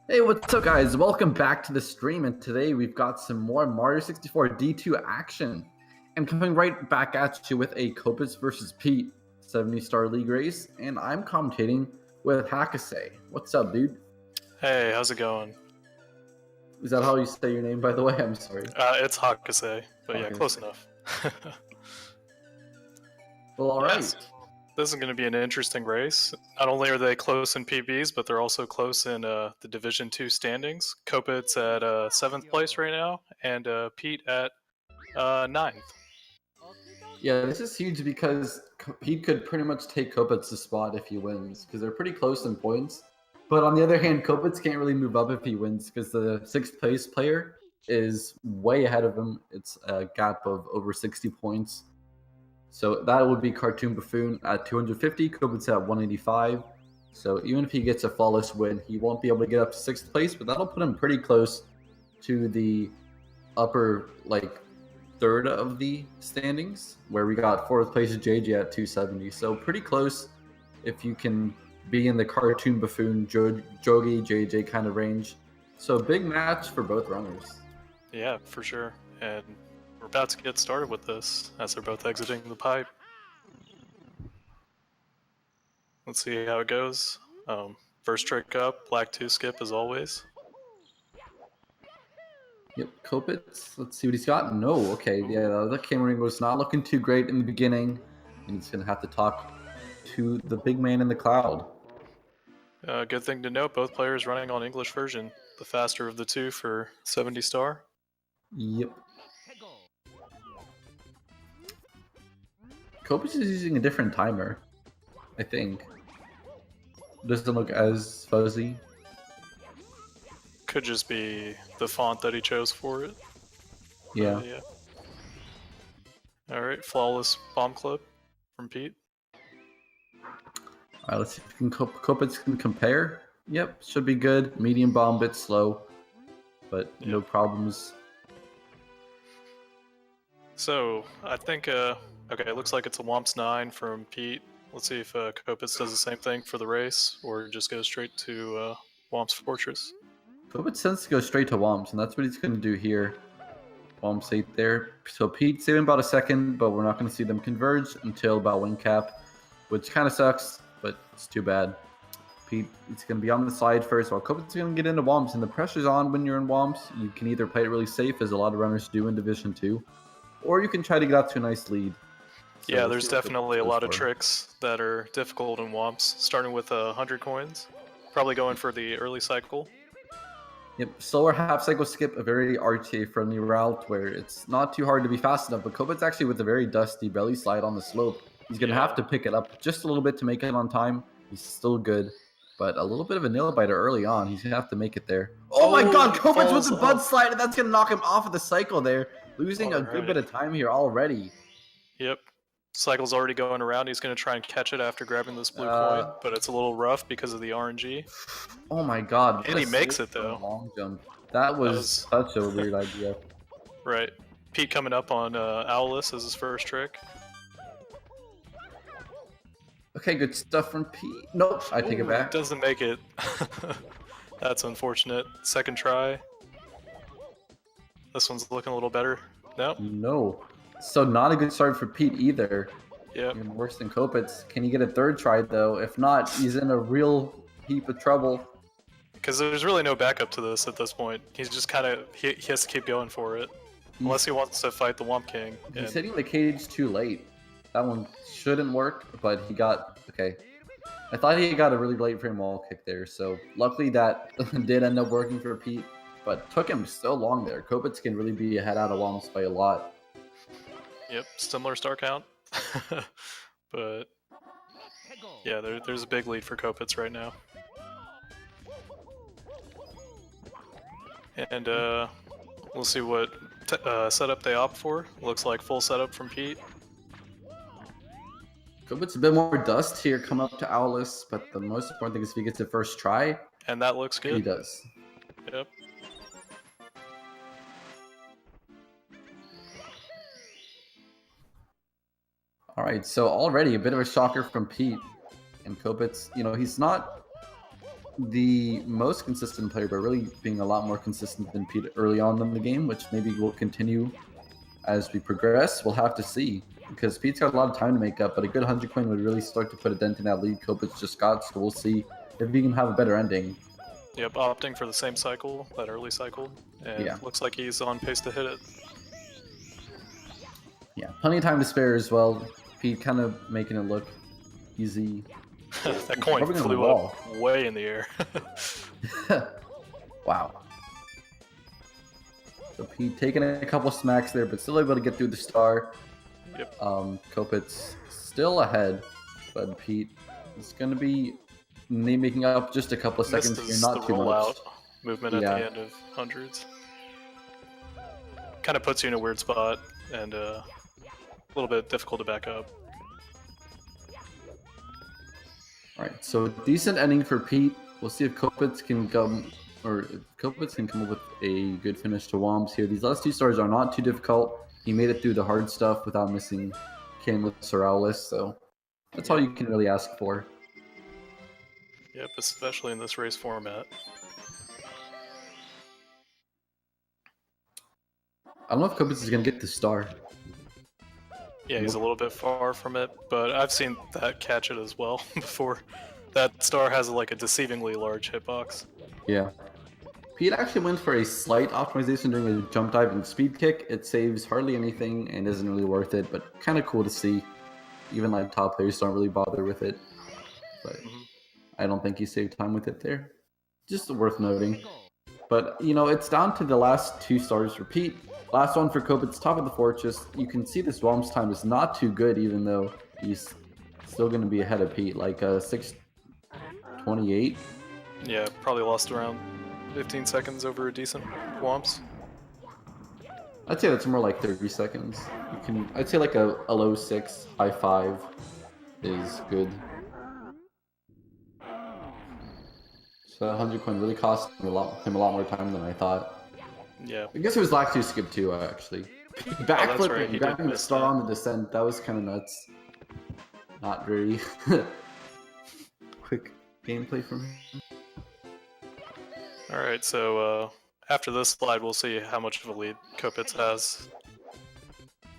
Hey, what's up, guys? Welcome back to the stream, and today we've got some more Mario 64 D2 action. And coming right back at you with a Copitz versus Pete 70-star league race, and I'm commentating with Hakase. What's up, dude? Hey, how's it going? Is that how you say your name, by the way? I'm sorry. It's Hakase, but yeah, close enough. Well, all right. Yes, this is going to be an interesting race. Not only are they close in PBs, but they're also close in the Division 2 standings. Copitz at 7th place right now, and Pete at 9th. Yeah, this is huge because Pete could pretty much take Kopitz's spot if he wins, because they're pretty close in points. But on the other hand, Kopitz can't really move up if he wins, because the 6th place player is way ahead of him. It's a gap of over 60 points. So that would be Cartoon Buffoon at 250, Kopitz at 185. So even if he gets a flawless win, he won't be able to get up to 6th place, but that'll put him pretty close to the upper, third of the standings, where we got 4th place JJ at 270. So pretty close if you can be in the Cartoon Buffoon, Jogi, JJ kind of range. So big match for both runners. Yeah, for sure. And we're about to get started with this as they're both exiting the pipe. Let's see how it goes. First trick up, black 2 skip as always. Yep, Copitz. Let's see what he's got. No, okay, yeah, the camera was not looking too great in the beginning. And he's going to have to talk to the big man in the cloud. Good thing to note, both players running on English version. The faster of the two for 70 star. Yep. Copitz is using a different timer, I think. Doesn't look as fuzzy. Could just be the font that he chose for it. Yeah. Yeah. Alright, flawless bomb clip from Pete. Alright, let's see if Copitz can compare. Yep, should be good. Medium bomb, bit slow, but no problems. So, I think, okay, it looks like it's a Womps 9 from Pete. Let's see if Copitz does the same thing for the race, or just goes straight to Womps Fortress. Copitz tends to go straight to Womps, and that's what he's going to do here. Womps 8 there. So Pete saving about a second, but we're not going to see them converge until about win cap, which kind of sucks, but it's too bad. Pete is going to be on the side first, while Copitz is going to get into Womps, and the pressure's on when you're in Womps. You can either play it really safe, as a lot of runners do in Division 2, or you can try to get out to a nice lead. So yeah, there's definitely a lot of tricks that are difficult in Womps, starting with 100 coins. Probably going for the early cycle. Yep, slower half cycle skip, a very RTA friendly route where it's not too hard to be fast enough, but Copitz actually with a very dusty belly slide on the slope. He's going to have to pick it up just a little bit to make it on time. He's still good, but a little bit of a nail biter early on. He's going to have to make it there. Oh my god, Copitz with the bud slide, and that's going to knock him off of the cycle there. Losing a good bit of time here already. Yep. Cycle's already going around. He's going to try and catch it after grabbing this blue coin, but it's a little rough because of the RNG. Oh my god. And he makes it, though. Long jump. That was such a weird idea. Right. Pete coming up on Owlus as his first trick. Okay, good stuff from Pete. Nope, I take it back. Doesn't make it. That's unfortunate. Second try. This one's looking a little better. No? No. So not a good start for Pete either. Yeah. Worse than Copitz. Can he get a third try though? If not, he's in a real heap of trouble. Because there's really no backup to this at this point. He's just kind of, he has to keep going for it. Unless he wants to fight the Womp King. He's hitting the cage too late. That one shouldn't work, but he got, okay. I thought he got a really late frame wall kick there, so luckily that did end up working for Pete, but took him so long there. Copitz can really be ahead out of Womps by a lot. Yep, similar star count. But yeah, there's a big lead for Copitz right now. And we'll see what setup they opt for. Looks like full setup from Pete. Copitz a bit more dust here, come up to Owlus, but the most important thing is if he gets the first try. And that looks good. He does. Yep. Alright, so already a bit of a shocker from Pete. And Copitz, he's not the most consistent player, but really being a lot more consistent than Pete early on in the game, which maybe will continue as we progress. We'll have to see, because Pete's got a lot of time to make up, but a good 100 coin would really start to put a dent in that lead Copitz just got, so we'll see if he can have a better ending. Yep, opting for the same cycle, that early cycle, and Yeah. looks like he's on pace to hit it. Yeah, plenty of time to spare as well. Pete kind of making it look easy. That coin Probably gonna flew wall. up way in the air. Wow. So Pete taking a couple smacks there, but still able to get through the star. Yep. Copitz still ahead, but Pete is going to be making up just a couple of seconds here, not the too rollout much. movement at the end of hundreds. Kind of puts you in a weird spot and a little bit difficult to back up. All right, so decent ending for Pete. We'll see if Copitz can come, or if Copitz can come up with a good finish to Wombs here. These last two stars are not too difficult. He made it through the hard stuff without missing Canlis or Owlus, so that's all you can really ask for. Yep, especially in this race format. I don't know if Copitz is going to get the star. Yeah, he's a little bit far from it, but I've seen that catch it as well before. That star has like a deceivingly large hitbox. Yeah. Pete actually went for a slight optimization during a jump dive and speed kick. It saves hardly anything and isn't really worth it, but kind of cool to see. Even like top players don't really bother with it. But I don't think he saved time with it there. Just worth noting. But, you know, it's down to the last two stars for Pete. Last one for Copitz, top of the fortress. You can see this Wombs time is not too good, even though he's still going to be ahead of Pete, like 6:28. Yeah, probably lost around 15 seconds over a decent Womps. I'd say that's more like 30 seconds. I'd say like a low 6, high 5 is good. So 100 coin really cost him a lot more time than I thought. Yeah. I guess it was lag 2 skip 2 actually. Backflip right, and grabbing the star on the descent, that was kind of nuts. Not very quick gameplay from him. Alright, so after this slide we'll see how much of a lead Copitz has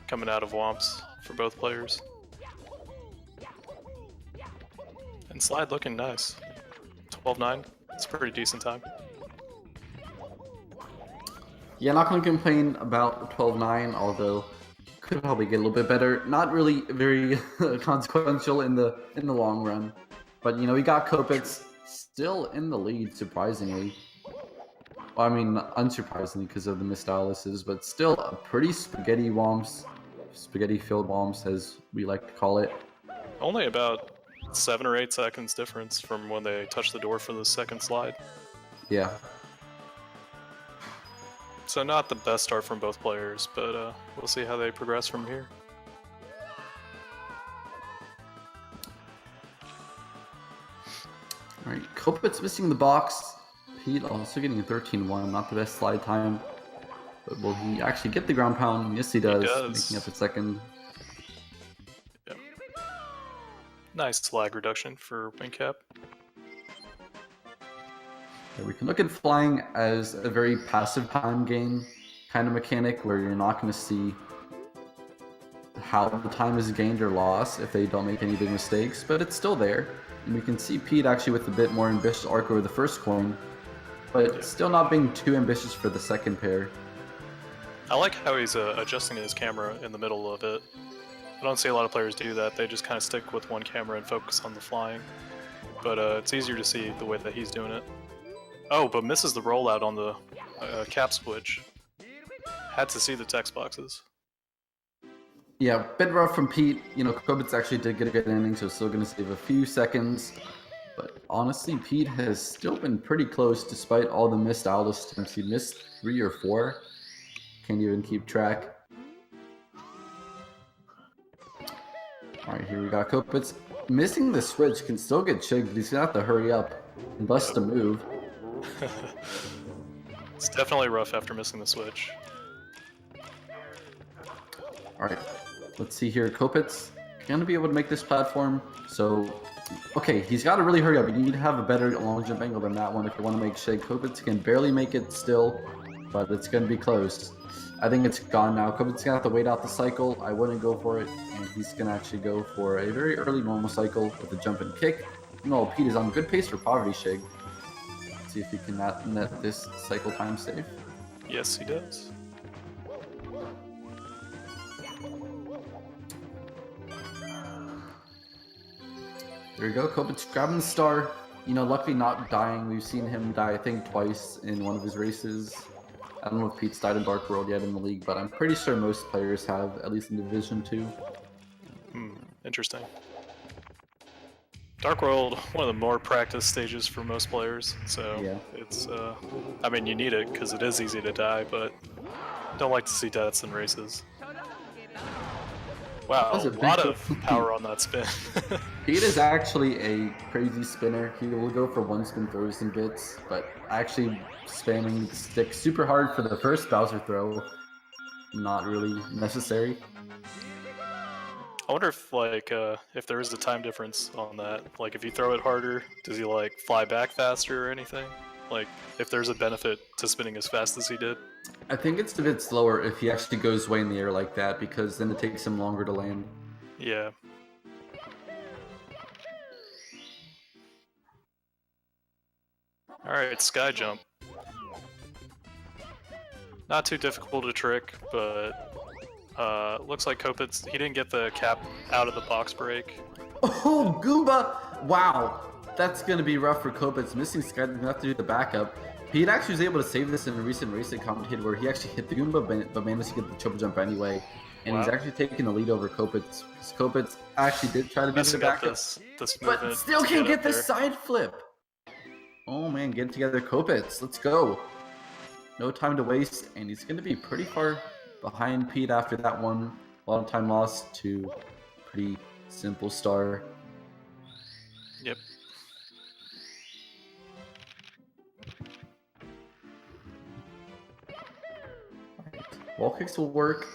coming out of Womps for both players. And slide looking nice. 12-9, it's a pretty decent time. Yeah, not going to complain about 12-9, although could probably get a little bit better. Not really very consequential in the long run. But, you know, we got Copitz still in the lead, surprisingly. Well, I mean, unsurprisingly because of the missed Alice's, but still a pretty spaghetti Wombs. Spaghetti-filled Wombs, as we like to call it. Only about 7 or 8 seconds difference from when they touched the door for the second slide. Yeah. So not the best start from both players, but we'll see how they progress from here. Alright, Copitz missing the box. Pete also getting a 13-1, not the best slide time. But will he actually get the ground pound? Yes, he does. Making up a second. Yep. Nice lag reduction for wing cap. We can look at flying as a very passive time gain kind of mechanic where you're not going to see how the time is gained or lost if they don't make any big mistakes, but it's still there. And we can see Pete actually with a bit more ambitious arc over the first coin, but still not being too ambitious for the second pair. I like how he's adjusting his camera in the middle of it. I don't see a lot of players do that. They just kind of stick with one camera and focus on the flying. But it's easier to see the way that he's doing it. Oh, but misses the rollout on the cap switch. Had to see the text boxes. Yeah, bit rough from Pete. You know, Copitz actually did get a good ending, so still going to save a few seconds. But honestly, Pete has still been pretty close despite all the missed Alice attempts. He missed 3 or 4. Can't even keep track. Alright, here we got Copitz. Missing the switch can still get chigged, but he's going to have to hurry up and bust a move. It's definitely rough after missing the switch. Alright, let's see here. Copitz going to be able to make this platform, so Okay, he's got to really hurry up. You need to have a better long jump angle than that one if you want to make shake. Copitz can barely make it still, but it's going to be close. I think it's gone now. Copitz is going to have to wait out the cycle. I wouldn't go for it, and he's going to actually go for a very early normal cycle with a jump and kick. No, Pete is on good pace for poverty shake. Let's see if he can net this cycle time safe. Yes, he does. There we go. Copitz grabbing the star. You know, luckily not dying. We've seen him die, I think, twice in one of his races. I don't know if Pete's died in Dark World yet in the league, but I'm pretty sure most players have, at least in Division 2. Interesting. Dark World, one of the more practice stages for most players, so yeah. It's, I mean, you need it because it is easy to die, but don't like to see deaths in races. Wow, a lot of power on that spin. Pete is actually a crazy spinner. He will go for one spin throws and bits, but actually spamming the stick super hard for the first Bowser throw, not really necessary. I wonder if, like, if there is a time difference on that. Like, if you throw it harder, does he, like, fly back faster or anything? Like, if there's a benefit to spinning as fast as he did? I think it's a bit slower if he actually goes way in the air like that, because then it takes him longer to land. Yeah. Alright, sky jump. Not too difficult to trick, but looks like Copitz, he didn't get the cap out of the box break. Oh, Goomba! Wow, that's going to be rough for Copitz. Missing sky, going to have to do the backup. Pete actually was able to save this in a recent race that commentated where he actually hit the Goomba, but managed to get the triple jump anyway. And he's actually taking the lead over Copitz. Copitz actually did try to do the backup, this but still can't get the side flip. Oh man, get it together, Copitz. Let's go. No time to waste, and he's going to be pretty far behind Pete after that one. A lot of time lost to pretty simple star. Yep. Wall kicks will work.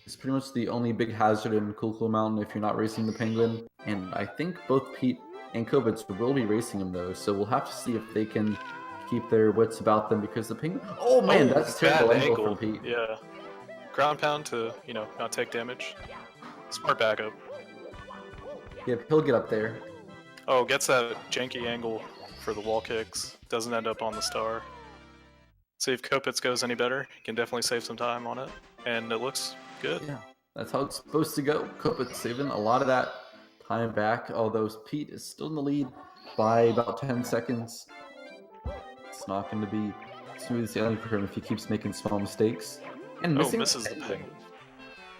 It's pretty much the only big hazard in Cool Mountain if you're not racing the Penguin. And I think both Pete and Copitz will be racing him though, so we'll have to see if they can keep their wits about them because the Penguin... Oh man, that's terrible angle from Pete. Yeah. Ground pound to, you know, not take damage. Smart backup. Yeah, he'll get up there. Oh, gets that janky angle for the wall kicks. Doesn't end up on the star. See if Copitz goes any better. He can definitely save some time on it. And it looks good. Yeah, that's how it's supposed to go. Copitz saving a lot of that time back, although Pete is still in the lead by about 10 seconds. It's not going to be smooth sailing for him if he keeps making small mistakes. And misses the Penguin.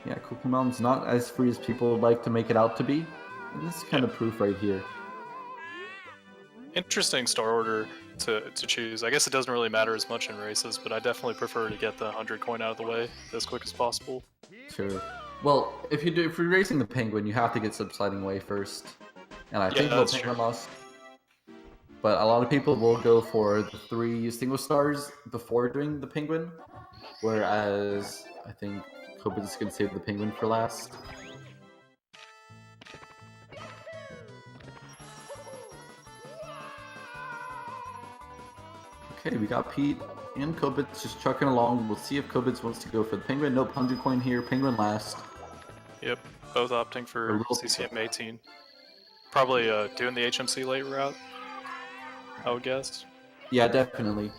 Yeah, Cool Mountain's not as free as people would like to make it out to be. And this is kind of proof right here. Interesting star order to choose. I guess it doesn't really matter as much in races, but I definitely prefer to get the 100 coin out of the way as quick as possible. Sure. Well, if you're racing the Penguin, you have to get subsliding away first. And I think the Penguin lost. But a lot of people will go for the 3 single stars before doing the Penguin, whereas I think Copitz is going to save the Penguin for last. Okay, we got Pete and Copitz just trucking along. We'll see if Copitz wants to go for the Penguin. Nope, 100 coin here. Penguin last. Yep, both opting for CCM 18. Probably doing the HMC late route, I would guess. Yeah, definitely.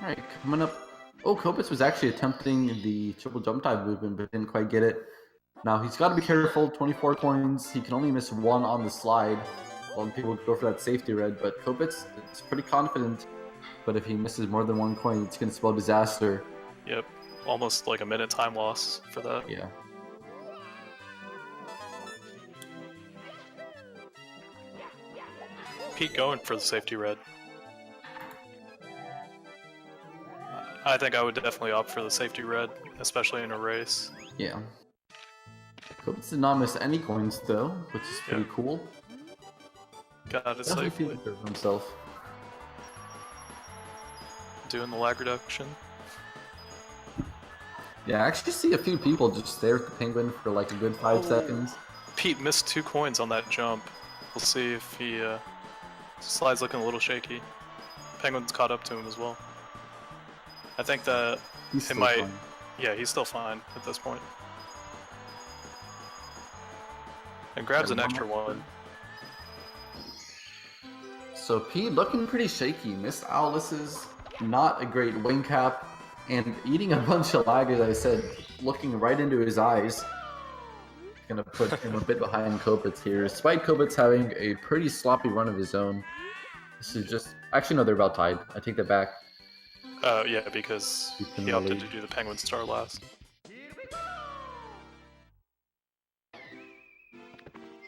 Alright, coming up. Oh, Copitz was actually attempting the triple jump dive movement, but didn't quite get it. Now, he's got to be careful. 24 coins. He can only miss 1 on the slide. A lot of people would go for that safety red, but Copitz is pretty confident. But if he misses more than 1 coin, it's going to spell disaster. Yep, almost like a minute time loss for that. Yeah. Pete going for the safety red. I think I would definitely opt for the safety red, especially in a race. Yeah. Copitz did not miss any coins though, which is pretty cool. Got it safely. Himself. Doing the lag reduction. Yeah, I actually see a few people just stare at the penguin for like a good 5 seconds. Pete missed 2 coins on that jump. We'll see if he slide's looking a little shaky. Penguin's caught up to him as well. I think that He's it still might. fine. Yeah, he's still fine at this point. And grabs an extra one. So Pete looking pretty shaky. Missed Alice's, not a great wing cap, and eating a bunch of lag, as I said, looking right into his eyes. Gonna put him a bit behind Copitz here, despite Copitz having a pretty sloppy run of his own. This is just... Actually, no, they're about tied. I take that back. Yeah, because he opted to do the Penguin Star last.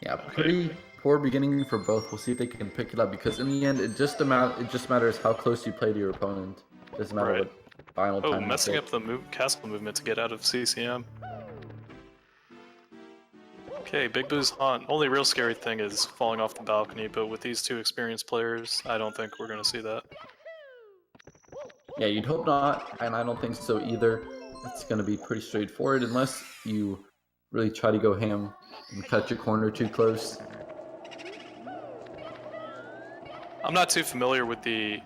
Yeah, pretty poor beginning for both. We'll see if they can pick it up, because in the end, it just matters how close you play to your opponent. Doesn't matter what final time. Oh, messing up the castle movement to get out of CCM. Okay, Big Boo's haunt. Only real scary thing is falling off the balcony, but with these 2 experienced players, I don't think we're going to see that. Yeah, you'd hope not, and I don't think so either. It's going to be pretty straightforward unless you really try to go ham and cut your corner too close. I'm not too familiar with the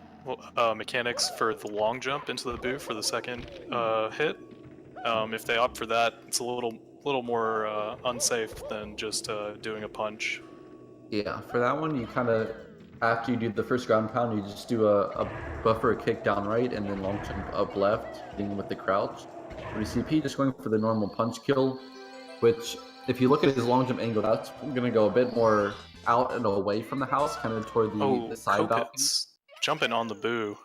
mechanics for the long jump into the boo for the second hit. If they opt for that, it's a little more unsafe than just doing a punch. Yeah, for that one, you kind of, after you do the first ground pound, you just do a buffer kick down right and then long jump up left, hitting with the crouch. We see Pete just going for the normal punch kill, which, if you look at his long jump angle, that's going to go a bit more out and away from the house, kind of toward the side balcony. Jumping on the boo.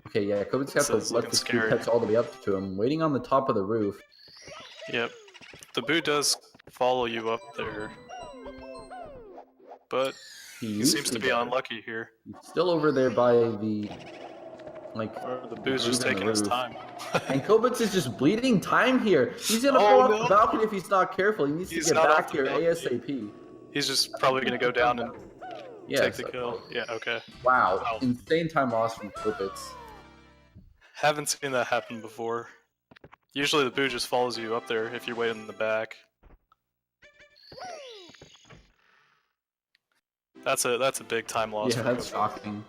Okay, yeah, Copitz got to let the speed catch all the way up to him, waiting on the top of the roof. Yep. The boo does follow you up there, but he seems to be unlucky here. He's still over there by the... the boo's just taking his time. And Copitz is just bleeding time here. He's gonna fall off the balcony if he's not careful. He needs to get back here ASAP. He's just probably gonna go down and take the kill. Yeah, okay. Wow. Insane time loss from Copitz. Haven't seen that happen before. Usually the boo just follows you up there if you wait in the back. That's a big time loss. Yeah, that's shocking.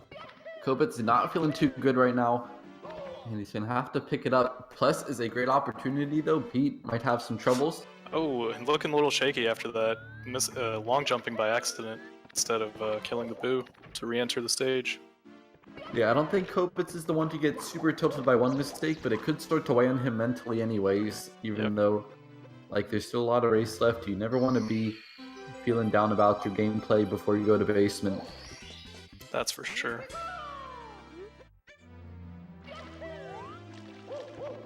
Copitz not feeling too good right now, and he's gonna have to pick it up. Plus is a great opportunity though. Pete might have some troubles. Oh, and looking a little shaky after that. Long jumping by accident instead of killing the boo to re-enter the stage. Yeah, I don't think Copitz is the one to get super tilted by one mistake, but it could start to weigh on him mentally anyways, even though like there's still a lot of race left. You never want to be feeling down about your gameplay before you go to basement. That's for sure.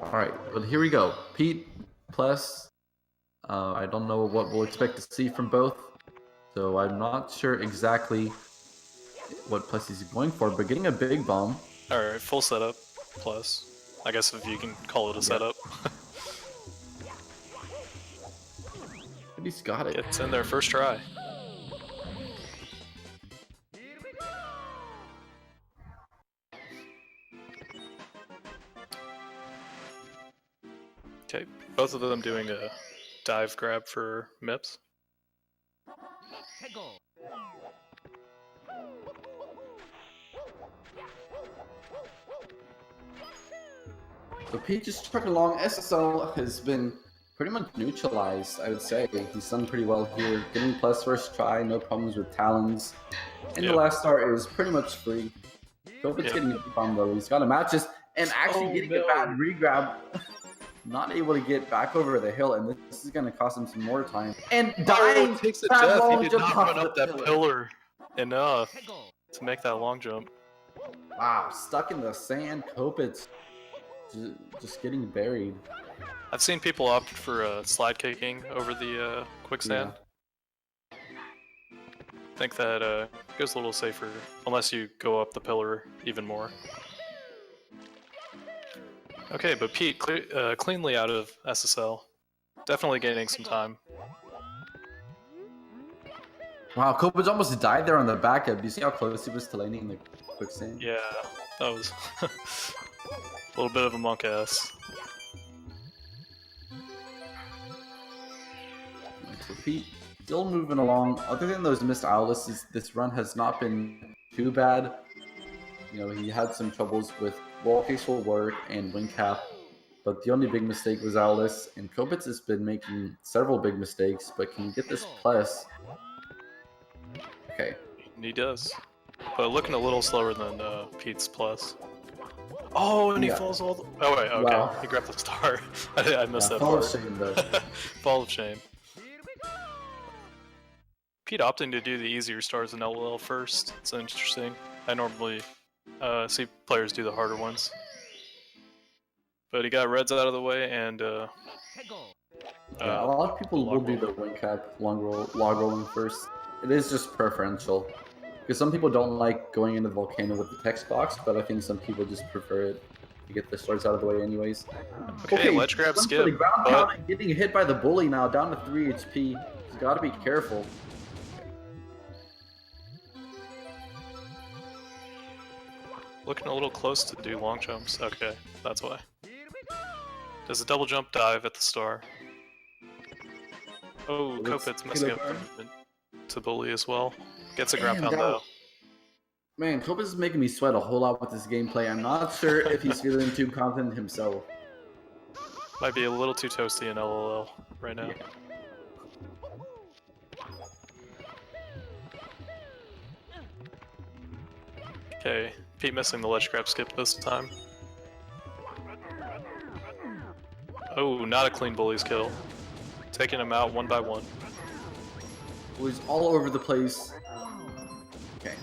Alright, but here we go. Pete plus, I don't know what we'll expect to see from both, so I'm not sure exactly what plus he's going for, but getting a big bomb. Alright, full setup plus. I guess if you can call it a setup. But he's got it. It's in there first try. Okay, both of them doing a dive grab for MIPS. So Pete just trucking along. SSL has been pretty much neutralized, I would say. He's done pretty well here. Getting plus first try, no problems with talons. And the last start is pretty much free. Copitz getting a bomb though. He's got a matches and actually getting a bad re-grab. Not able to get back over the hill, and this is going to cost him some more time. And dying! Takes a death. He did not run up that pillar enough to make that long jump. Wow, stuck in the sand. Copitz just getting buried. I've seen people opt for slide kicking over the quicksand. I think that goes a little safer, unless you go up the pillar even more. Okay, but Pete cleanly out of SSL. Definitely gaining some time. Wow, Copitz almost died there on the back end. Do you see how close he was to landing in the quicksand? Yeah, that was a little bit of a monk ass. Pete still moving along. Other than those missed outlets, this run has not been too bad. You know, he had some troubles with wall pixel work and wing cap, but the only big mistake was outlets. And Copitz has been making several big mistakes, but can he get this plus? Okay. And he does. But looking a little slower than Pete's plus. Oh, and he falls all the... Oh, wait, okay. Wow. He grabbed the star. I missed that fall part. of shame, though. Fall of shame. Pete opting to do the easier stars in LOL first. It's interesting. I normally see players do the harder ones. But he got reds out of the way, and yeah, a lot of people will do the wing cap log rolling first. It is just preferential. Because some people don't like going into the volcano with the text box, but I think some people just prefer it to get the stars out of the way anyways. Okay, ledge grab skip. Ground pound, getting hit by the bully now, down to 3 HP. He's got to be careful. Looking a little close to do long jumps. Okay, that's why. Does a double jump dive at the star? Oh, Copitz messing up the movement to bully as well. Gets a ground pound though. Man, Copitz is making me sweat a whole lot with this gameplay. I'm not sure if he's feeling too confident himself. Might be a little too toasty in LOL right now. Yeah. Okay, Pete missing the ledge grab skip this time. Oh, not a clean bully's kill. Taking him out one by one. Bully's all over the place. Okay.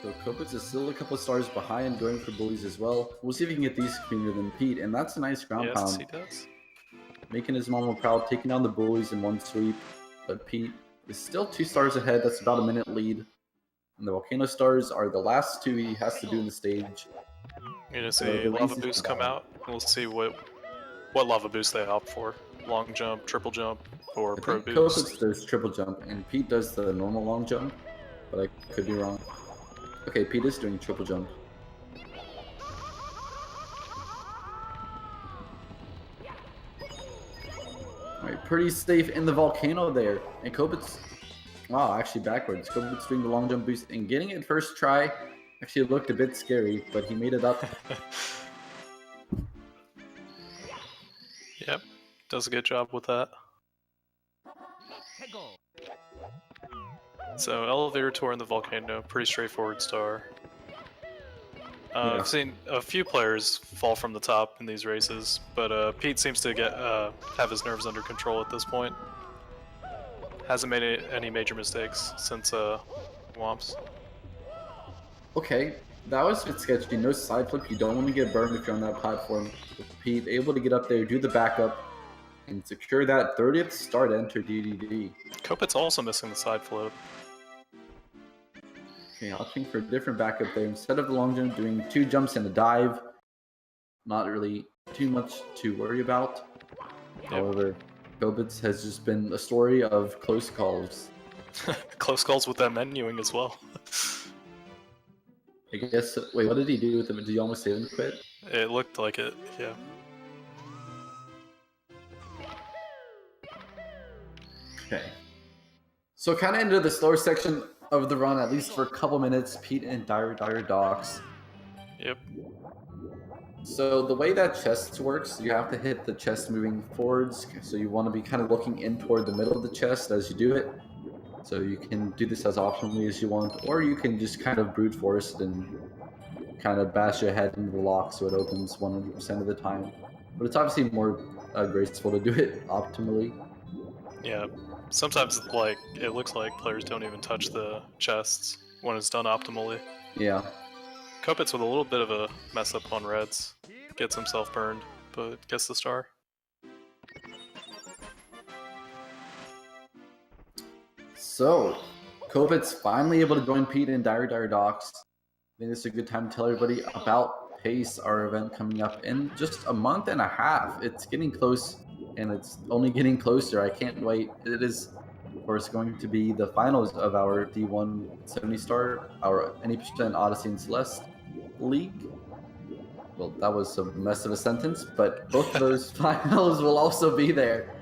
So Copitz is still a couple of stars behind, going for bullies as well. We'll see if he can get these cleaner than Pete, and that's a nice ground pound. Yes, he does. Making his mama proud, taking down the bullies in one sweep. But Pete is still 2 stars ahead. That's about a minute lead. And the volcano stars are the last 2 he has to do in the stage. You're gonna see lava boost come out. We'll see what lava boost they opt for. Long jump, triple jump, or pro boost. Copitz does triple jump, and Pete does the normal long jump, but I could be wrong. Okay, Pete is doing triple jump. Alright, pretty safe in the volcano there. And Copitz, wow, actually backwards. Copitz doing the long jump boost and getting it first try. Actually, it looked a bit scary, but he made it up. Yep, does a good job with that. So, elevator tour in the volcano, pretty straightforward star. Yeah. I've seen a few players fall from the top in these races, but Pete seems to have his nerves under control at this point. Hasn't made any major mistakes since Womps. Okay, that was a bit sketchy. No side flip. You don't want to get burned if you're on that platform. With Pete able to get up there, do the backup, and secure that 30th star to enter DDD. Copitz also missing the side flip. Okay, opting for a different backup there. Instead of the long jump, doing 2 jumps and a dive. Not really too much to worry about. Yep. However, Copitz has just been a story of close calls. Close calls with that menuing as well. I guess, wait, what did he do with him? Did he almost save him to quit? It looked like it, yeah. Okay. So kind of into the slower section of the run, at least for a couple minutes, Pete and Dire Docks. Yep. So the way that chest works, you have to hit the chest moving forwards, so you want to be kind of looking in toward the middle of the chest as you do it. So you can do this as optimally as you want, or you can just kind of brute force it and kind of bash your head into the lock so it opens 100% of the time. But it's obviously more graceful to do it optimally. Yeah, sometimes like it looks like players don't even touch the chests when it's done optimally. Yeah. Copitz with a little bit of a mess up on reds. Gets himself burned, but gets the star. So, Copitz finally able to join Pete in Dire Docks. I think this is a good time to tell everybody about PACE, our event coming up in just a month and a half. It's getting close, and it's only getting closer. I can't wait. It is, of course, going to be the finals of our D1 70-star, our any% Odyssey and Celeste League. Well, that was a mess of a sentence, but both of those finals will also be there.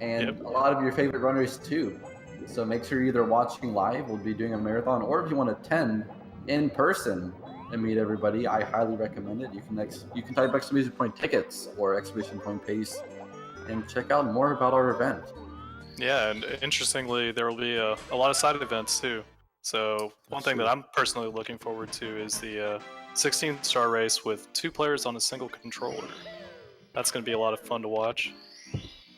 and a lot of your favorite runners too. So make sure you're either watching live, we'll be doing a marathon, or if you want to attend in person and meet everybody, I highly recommend it. You can type exclamation point tickets or exclamation point pace and check out more about our event. Yeah, and interestingly, there will be a lot of side events too. So one thing that I'm personally looking forward to is the 16-star race with 2 players on a single controller. That's going to be a lot of fun to watch.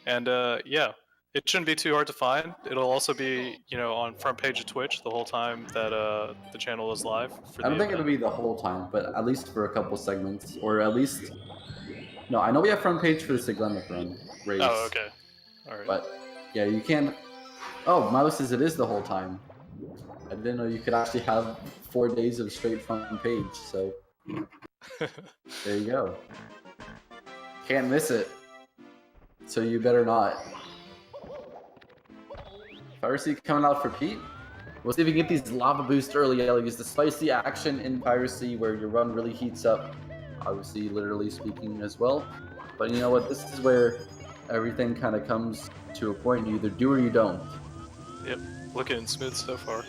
And yeah, it shouldn't be too hard to find. It'll also be, on front page of Twitch the whole time that the channel is live. I don't think it'll be the whole time, but at least for a couple segments, or at least... No, I know we have front page for the Cyclemic Run race. Oh, okay. All right. But yeah, you can... Oh, Milo says it is the whole time. I didn't know you could actually have 4 days of straight front page, so... There you go. Can't miss it. So you better not. Piracy coming out for Pete. We'll see if we can get these lava boost early LEs. The spicy action in Piracy where your run really heats up. Obviously, literally speaking as well. But you know what? This is where everything kind of comes to a point. You either do or you don't. Yep. Looking smooth so far.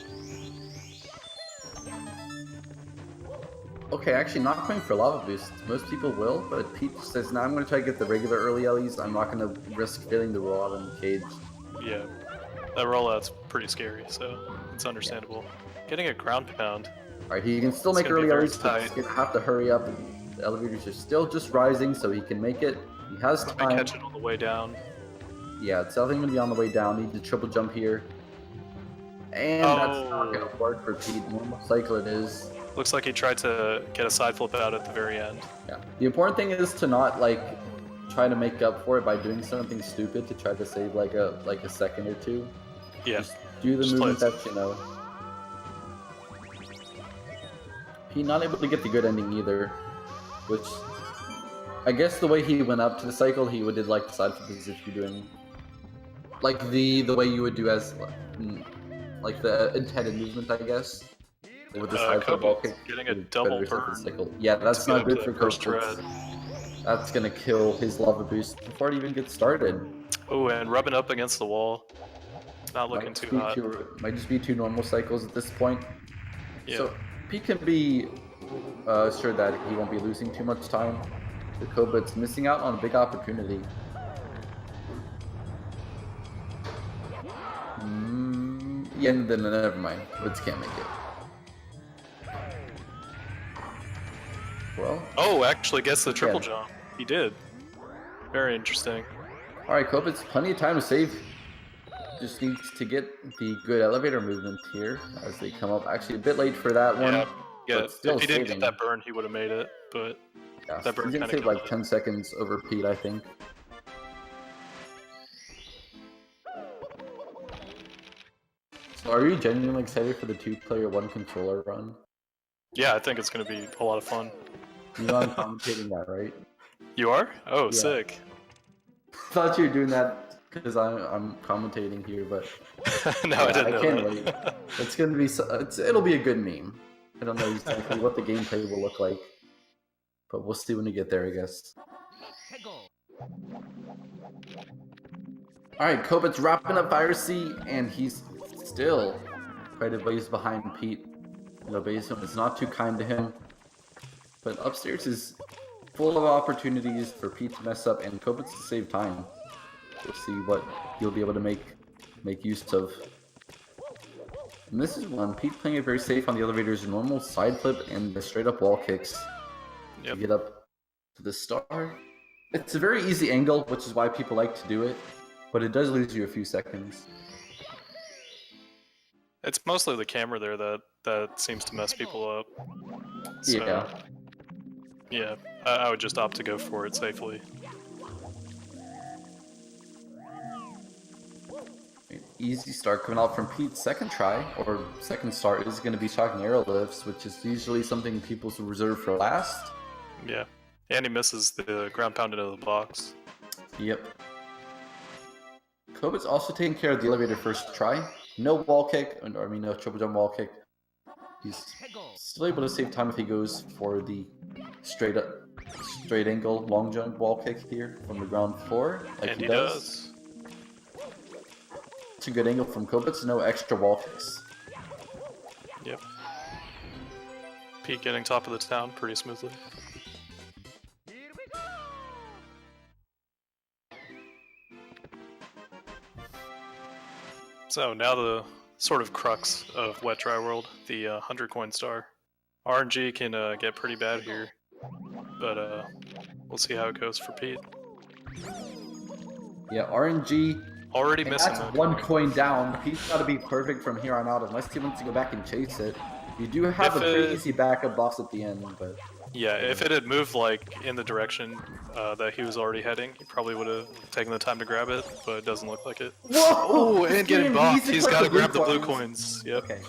Okay, actually not going for lava boost. Most people will, but Pete says, "Now I'm going to try to get the regular early LEs. I'm not going to risk failing the rollout in the cage." Yeah, that rollout's pretty scary, so it's understandable. Getting a ground pound. Alright, he can still make early LEs, but he's going to have to hurry up. The elevators are still just rising, so he can make it. He has time. Catch it on the way down. Yeah, it's definitely going to be on the way down. Need to triple jump here. And that's not going to work for Pete. Normal cycle it is. Looks like he tried to get a side flip out at the very end. Yeah. The important thing is to not try to make up for it by doing something stupid to try to save like a second or two. Yeah. Just do the movement that you know. He not able to get the good ending either, which I guess the way he went up to the cycle, he would did like the side flip as if you're doing like the way you would do as like the intended movement, I guess. With the side flip ball kick, getting a double burn. Yeah, that's not good for Copitz. That's gonna kill his lava boost before it even gets started. Oh, and rubbing up against the wall. Not looking too hot. Might just be 2 normal cycles at this point. Yeah. So Pete can be sure that he won't be losing too much time. The Copitz missing out on a big opportunity. Yeah, then never mind. Copitz can't make it. Well. Oh, actually gets the triple jump. He did. Very interesting. Alright, Copitz, plenty of time to save. Just needs to get the good elevator movement here as they come up. Actually, a bit late for that one. Yeah. If he didn't get that burn, he would have made it. But yeah, that burn he's gonna save like 10 seconds over Pete, I think. So, are you genuinely excited for the 2-player 1-controller run? Yeah, I think it's gonna be a lot of fun. You know I'm commentating that, right? You are? Oh, yeah. Sick. I thought you were doing that because I'm commentating here, but no, I didn't know can't wait. It's gonna be it'll be a good meme. I don't know exactly what the gameplay will look like, but we'll see when we get there, I guess. All right, Copitz wrapping up Piracy, and he's still quite a ways behind Pete. You know, Basin is not too kind to him, but upstairs is full of opportunities for Pete to mess up and Copitz to save time. We'll see what he'll be able to make use of. And this is one, Pete playing it very safe on the elevators, normal side flip and the straight up wall kicks to get up to the star. It's a very easy angle, which is why people like to do it, but it does lose you a few seconds. It's mostly the camera there that seems to mess people up. So, yeah, I would just opt to go for it safely. Easy start coming out from Pete's second try, or second start, is going to be shocking arrow lifts, which is usually something people reserve for last. Yeah, and he misses the ground pound into the box. Yep. Copitz also taking care of the elevator first try. No wall kick, or I mean no triple jump wall kick. He's still able to save time if he goes for the straight angle long jump wall kick here from the ground floor, like and he does. a good angle from Copitz, no extra wall kicks. Yep. Pete getting top of the town pretty smoothly. So now the sort of crux of Wet Dry World, the 100 coin star. RNG can get pretty bad here, but we'll see how it goes for Pete. Yeah, RNG. Already missing that's that one coin down. He's got to be perfect from here on out, unless he wants to go back and chase it. You do have a pretty easy backup boss at the end, but... Yeah, if it had moved like in the direction that he was already heading, he probably would have taken the time to grab it, but it doesn't look like it. Whoa! Oh, and getting bopped. He's got to grab the blue coins. Yep. Okay.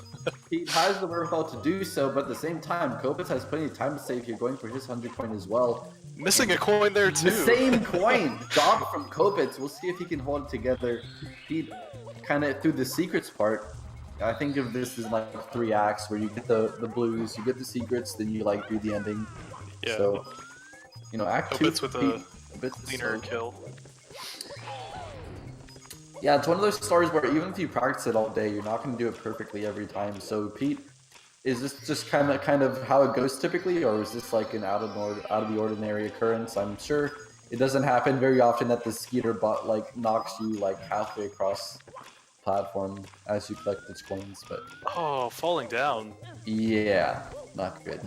He has the wherewithal to do so, but at the same time, Copitz has plenty of time to save here, going for his 100 coin as well. Missing a coin there too. The same coin! Job from Copitz. We'll see if he can hold it together. He kind of through the secrets part. I think of this as like 3 acts where you get the blues, you get the secrets, then you like do the ending. Yeah. So, you know, act Copitz 2 with a cleaner kill. Yeah, it's one of those stars where even if you practice it all day, you're not going to do it perfectly every time. So, Pete, is this just kind of how it goes typically, or is this like an out of the ordinary occurrence? I'm sure it doesn't happen very often that the skeeter bot like knocks you like halfway across platform as you collect its coins, but oh, falling down. Yeah, not good.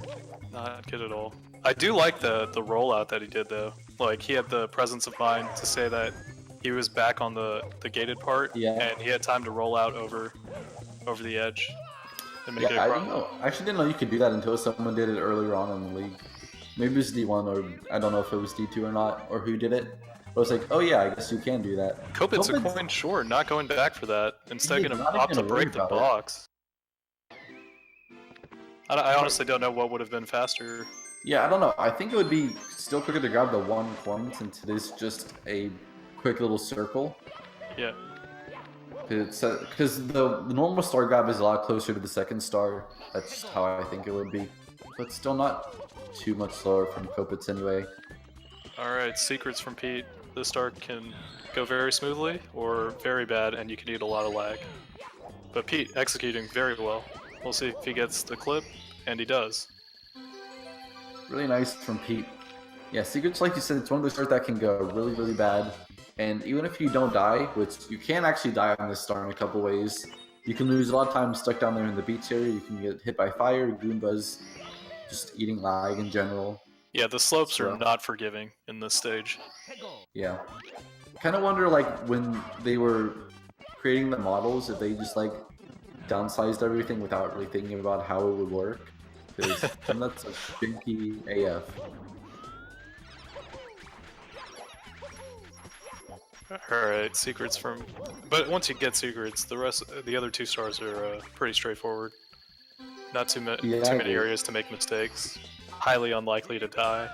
Not good at all. I do like the rollout that he did though. Like he had the presence of mind to say that he was back on the gated part, and he had time to roll out over the edge and make it I across. don't know. I actually didn't know you could do that until someone did it earlier on in the league. Maybe it was D1 or I don't know if it was D2 or not, or who did it. I was like, oh yeah, I guess you can do that. Copitz a coin short, not going back for that. Instead gonna opt to break the box. I honestly don't know what would have been faster. Yeah, I don't know. I think it would be still quicker to grab the 1 coin since it is just a quick little circle. Yeah. Because the normal star grab is a lot closer to the second star. That's just how I think it would be. But still not too much slower from Copitz anyway. Alright, secrets from Pete. This start can go very smoothly or very bad and you can eat a lot of lag. But Pete executing very well. We'll see if he gets the clip, and he does. Really nice from Pete. Yeah, secrets, like you said, it's one of those starts that can go really, really bad. And even if you don't die, which you can actually die on this star in a couple ways, you can lose a lot of time stuck down there in the beach area. You can get hit by fire, Goombas, just eating lag in general. Yeah, the slopes are not forgiving in this stage. Yeah. Kind of wonder, like, when they were creating the models, if they just, like, downsized everything without really thinking about how it would work. Because that's a janky AF. Alright, secrets from... But once you get secrets, the other 2 stars are pretty straightforward. Not too many areas to make mistakes. Highly unlikely to die.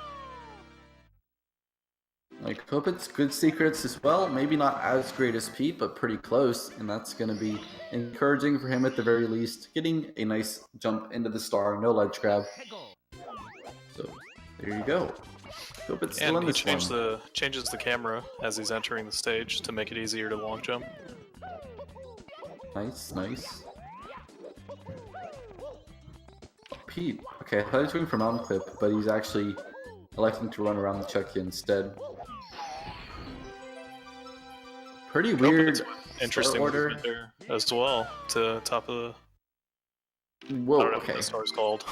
Like, Copitz, good secrets as well. Maybe not as great as Pete, but pretty close. And that's going to be encouraging for him at the very least. Getting a nice jump into the star, no ledge grab. So, there you go. Copitz still in this one. Changes the camera as he's entering the stage to make it easier to long jump. Nice, nice. Pete, okay, I thought he was going for mountain clip, but he's actually electing to run around the Chucky instead. Pretty weird. Interesting order there as well to top of the. Whoa, I don't know okay. what the star's called.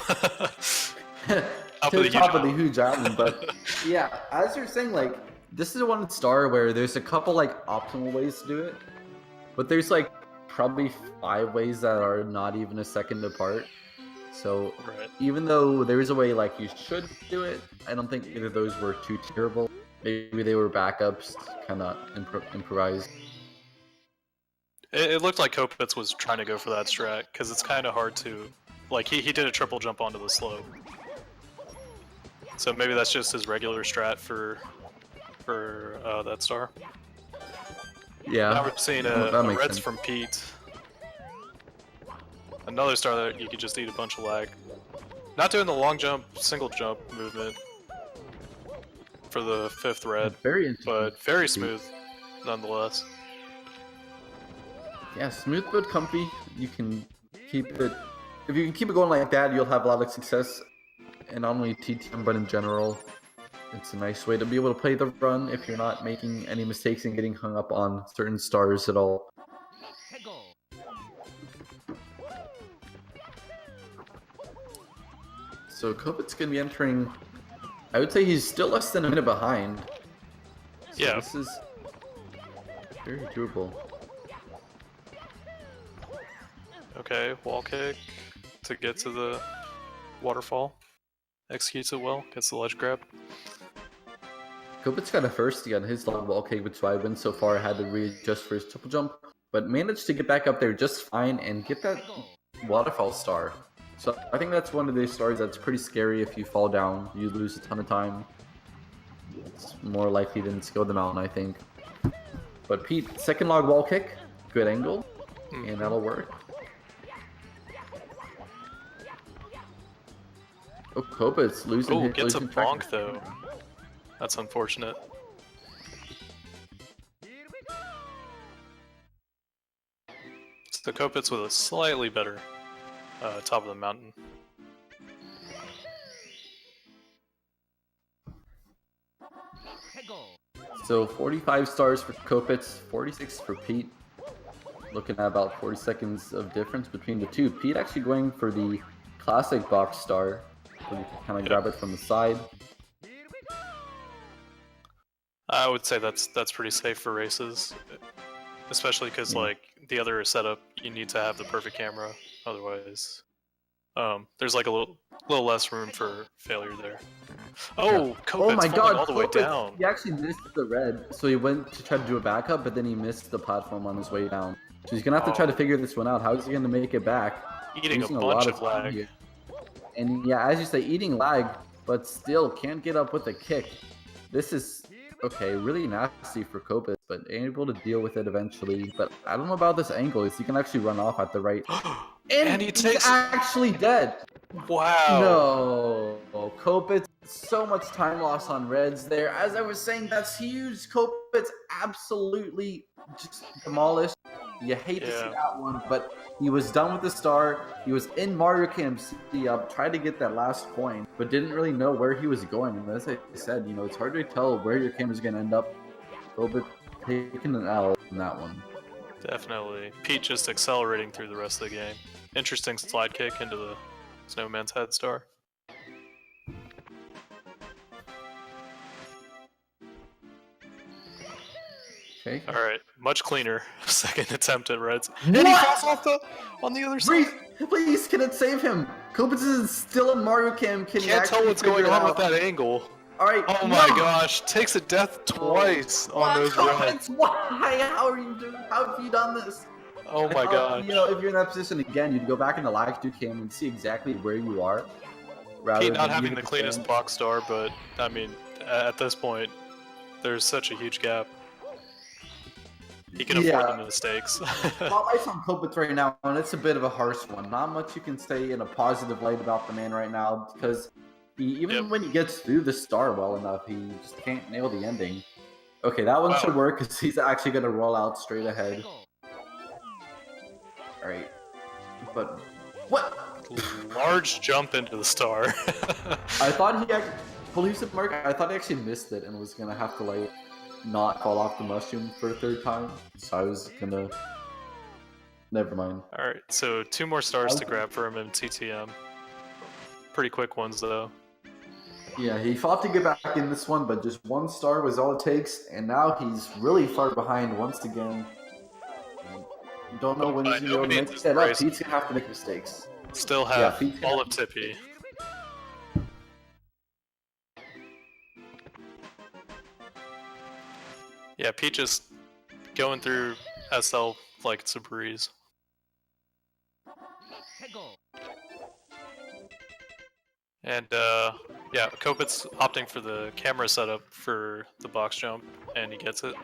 top of the huge island, but yeah, as you're saying, like, this is one star where there's a couple like optimal ways to do it, but there's like probably 5 ways that are not even a second apart. So even though there is a way like you should do it, I don't think either of those were too terrible. Maybe they were backups, kind of improvised. It looked like Copitz was trying to go for that strat because it's kind of hard to, like he did a triple jump onto the slope. So maybe that's just his regular strat for that star. Yeah. Now we're seeing a reds from Pete. Another star that you could just eat a bunch of lag. Not doing the long jump, single jump movement for the 5th red, but very smooth nonetheless. Yeah, smooth but comfy. You can keep it. If you can keep it going like that, you'll have a lot of success. And not only TTM, but in general, it's a nice way to be able to play the run if you're not making any mistakes and getting hung up on certain stars at all. So Copitz gonna be entering. I would say he's still less than a minute behind. So Yeah. this is very doable. Okay, wall kick to get to the waterfall. Executes it well, gets the ledge grab. Copitz got a firstie on his long wall kick, which is why I went so far. Had to readjust for his triple jump, but managed to get back up there just fine and get that waterfall star. So I think that's one of those stars that's pretty scary. If you fall down, you lose a ton of time. It's more likely than scale the mountain, I think. But Pete, second log wall kick, good angle, and that'll work. Oh, Copitz losing. Oh, gets a bonk though. That's unfortunate. So Copitz with a slightly better top of the mountain. So 45 stars for Copitz, 46 for Pete. Looking at about 40 seconds of difference between the two. Pete actually going for the classic box star, where you can kind of grab it from the side. I would say that's pretty safe for races, especially because like the other setup, you need to have the perfect camera. Otherwise, there's like a little less room for failure there. Oh, Copitz oh my God! all the way down. He actually missed the red, so he went to try to do a backup, but then he missed the platform on his way down. So he's gonna have to try to figure this one out. How is he gonna make it back? Eating a bunch of lag. Here. And yeah, as you say, eating lag, but still can't get up with a kick. This is okay, really nasty for Copitz, but able to deal with it eventually. But I don't know about this angle. Is he can actually run off at the right? And he's actually dead. Wow. No, Copitz, so much time loss on reds there. As I was saying, that's huge. Copitz absolutely just demolished. You hate to see that one, but he was done with the star. He was in Mario Kart C up, tried to get that last coin, but didn't really know where he was going. And as I said, you know, it's hard to tell where your camera's going to end up. Copitz taking an L in that one. Definitely. Pete just accelerating through the rest of the game. Interesting slide kick into the Snowman's head star. Okay. Alright, much cleaner. Second attempt at reds. And he falls off on the other side. Please, can it save him? Copitz is still in Mario Cam. Can't tell what's going on with that angle. Alright. Oh my gosh, takes a death twice on those reds. Why? How are you doing? How have you done this? Oh my gosh. You know, if you're in that position again, you'd go back in the lag 2 cam and see exactly where you are. Pete not having the cleanest box star, but I mean, at this point, there's such a huge gap. He can afford the mistakes. Spotlight's on Copitz right now, and it's a bit of a harsh one. Not much you can say in a positive light about the man right now, because even when he gets through the star well enough, he just can't nail the ending. Okay, that one should work, because he's actually going to roll out straight ahead. Alright. But, what? Large jump into the star. I thought he actually, Elusive Mark, I thought he actually missed it and was going to have to, like, not fall off the mushroom for a third time. So I was going to... Never mind. Alright, so 2 more stars to grab for him in TTM. Pretty quick ones, though. Yeah, he fought to get back in this one, but just 1 star was all it takes, and now he's really far behind once again. Don't know when he's going to be able to make that up. Pete's going to have to make mistakes. Still have all of Tippy. Yeah, Pete just going through SL like it's a breeze. And yeah, Copitz opting for the camera setup for the box jump, and he gets it.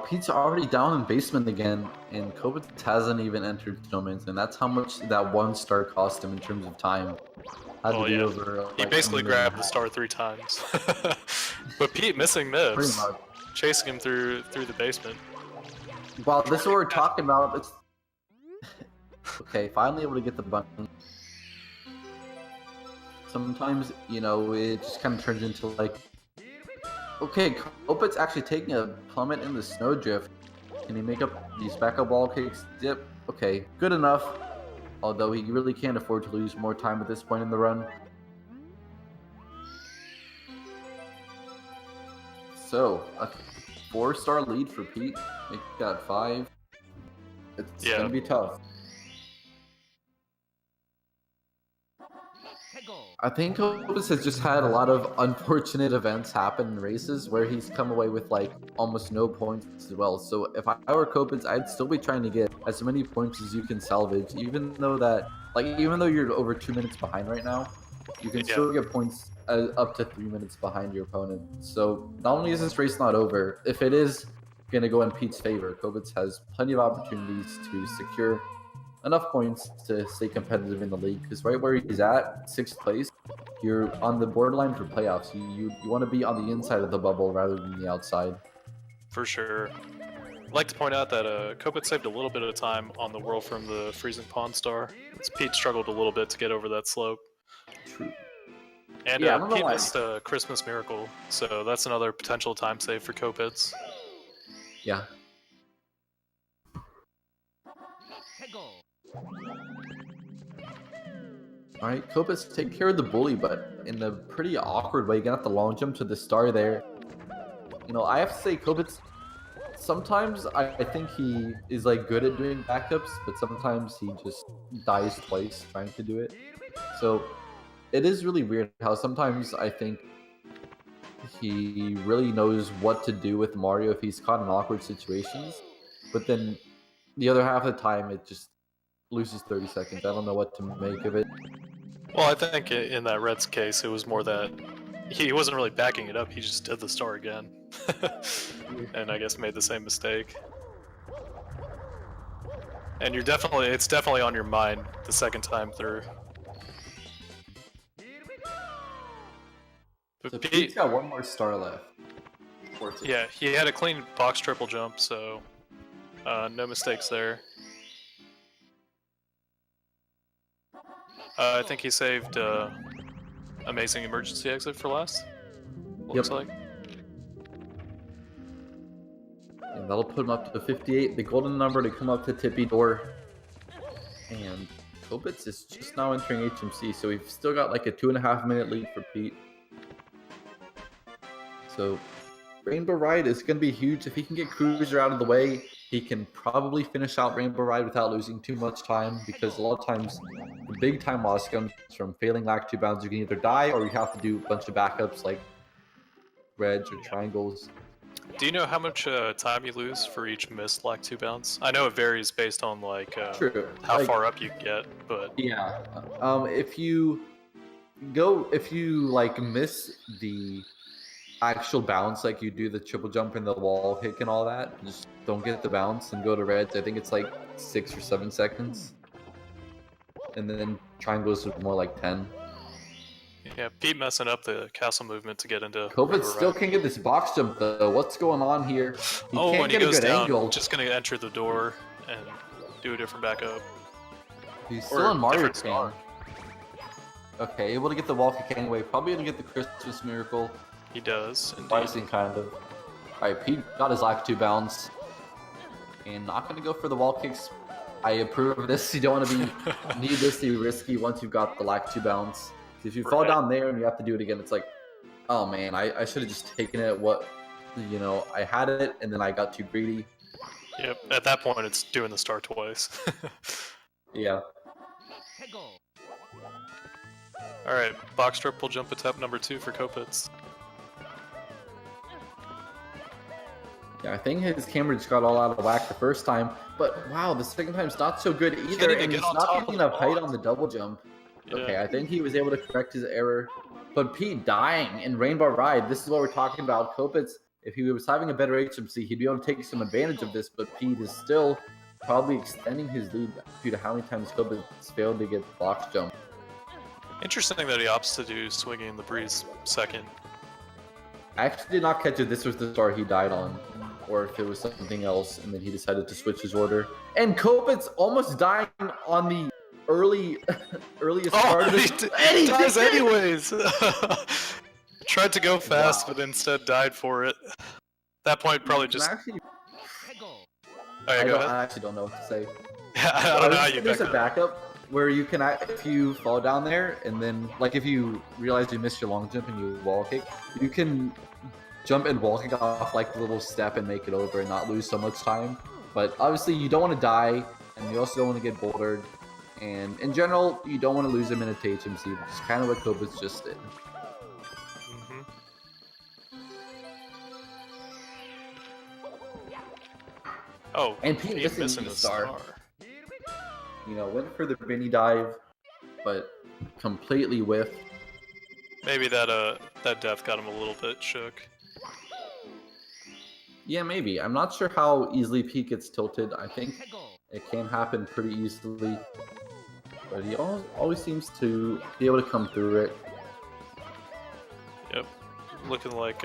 Pete's already down in basement again, and Copitz hasn't even entered Snowman's, and that's how much that 1 star cost him in terms of time. He basically grabbed the star 3 times. But Pete missing this. Pretty much. chasing him through the basement. Well, this is what we're talking about. It's okay. Finally able to get the button. Sometimes, you know, it just kind of turns into like, okay, Copitz actually taking a plummet in the snowdrift. Can he make up these backup wall kicks? Yep. Okay, good enough. Although he really can't afford to lose more time at this point in the run. So, a 4-star lead for Pete. Make that 5. It's gonna be tough. I think Copitz has just had a lot of unfortunate events happen in races where he's come away with like almost no points as well. So if I were Copitz, I'd still be trying to get as many points as you can salvage, even though you're over 2 minutes behind right now, you can still get points up to 3 minutes behind your opponent. So not only is this race not over, if it is gonna go in Pete's favor, Copitz has plenty of opportunities to secure enough points to stay competitive in the league, because right where he's at, 6th place, you're on the borderline for playoffs. You want to be on the inside of the bubble rather than the outside. For sure. I'd like to point out that Copitz saved a little bit of time on the whirl from the Freezing Pond Star. Pete struggled a little bit to get over that slope. True. And Pete missed a Christmas Miracle, so that's another potential time save for Copitz. Yeah. Alright, Copitz take care of the bully, but in a pretty awkward way. You're gonna have to long jump to the star there. You know, I have to say, Copitz, sometimes I think he is like good at doing backups, but sometimes he just dies twice trying to do it. So it is really weird how sometimes I think he really knows what to do with Mario if he's caught in awkward situations, but then the other half of the time it just loses 30 seconds. I don't know what to make of it. Well, I think in that Red's case, it was more that he wasn't really backing it up, he just did the star again. And I guess made the same mistake. And it's definitely on your mind the second time through. But So Pete's got 1 more star left. Yeah, he had a clean box triple jump, so no mistakes there. I think he saved amazing emergency exit for last. Looks like. And that'll put him up to 58, the golden number to come up to Tippy Door. And Copitz is just now entering HMC, so we've still got like a 2.5 minute lead for Pete. So Rainbow Ride is going to be huge. If he can get Cruiser out of the way, he can probably finish out Rainbow Ride without losing too much time, because a lot of times the big time loss comes from failing lack 2 bounds. You can either die or you have to do a bunch of backups like reds or triangles. Do you know how much time you lose for each missed lack 2 bounds? I know it varies based on like how far up you get, but yeah, if you like miss the actual bounce, like you do the triple jump and the wall kick and all that, just don't get the bounce and go to reds. I think it's like 6 or 7 seconds, and then triangles are more like 10. Yeah, Pete messing up the castle movement to get into. Copitz still can't get this box jump though. What's going on here? He can't when he get goes a good down, angle. Just gonna enter the door and do a different backup. He's still in Mario Kart. Okay, able to get the wall kick anyway. Probably gonna get the Christmas Miracle. He does. Surprising, kind of. Alright, Pete got his lack 2 bounce. And not gonna go for the wall kicks. I approve of this. You don't want to be needlessly risky once you've got the lack 2 bounce. If you fall down there and you have to do it again, it's like, oh man, I should have just taken it. I had it and then I got too greedy. Yep, at that point it's doing the star twice. Yeah. Alright, box triple jump attempt number 2 for Copitz. Yeah, I think his camera just got all out of whack the first time, but wow, the second time's not so good either, and he's not picking enough height on the double jump. Yeah. Okay, I think he was able to correct his error, but Pete dying in Rainbow Ride, this is what we're talking about. Copitz, if he was having a better HMC, he'd be able to take some advantage of this, but Pete is still probably extending his lead due to how many times Copitz failed to get the box jump. Interesting that he opts to do swinging in the breeze second. I actually did not catch if this was the star he died on, or if it was something else, and then he decided to switch his order. And Copitz almost dying on the earliest part of he this. he dies anyways! Tried to go fast, but instead died for it. That point, probably just... Actually, go ahead. I actually don't know what to say. I don't know how you There's a backup where you can, if you fall down there, and then, like, if you realize you missed your long jump and you wall kick, you can jump and wall kick off, like, the little step and make it over and not lose so much time. But obviously, you don't want to die, and you also don't want to get bouldered. And in general, you don't want to lose a minute to HMC, which is kind of what Copitz just did. Oh, and Pete missing the star. You know, went for the Benny dive, but completely whiffed. Maybe that death got him a little bit shook. Yeah, maybe. I'm not sure how easily Pete gets tilted. I think it can happen pretty easily, but he always seems to be able to come through it. Yep, looking like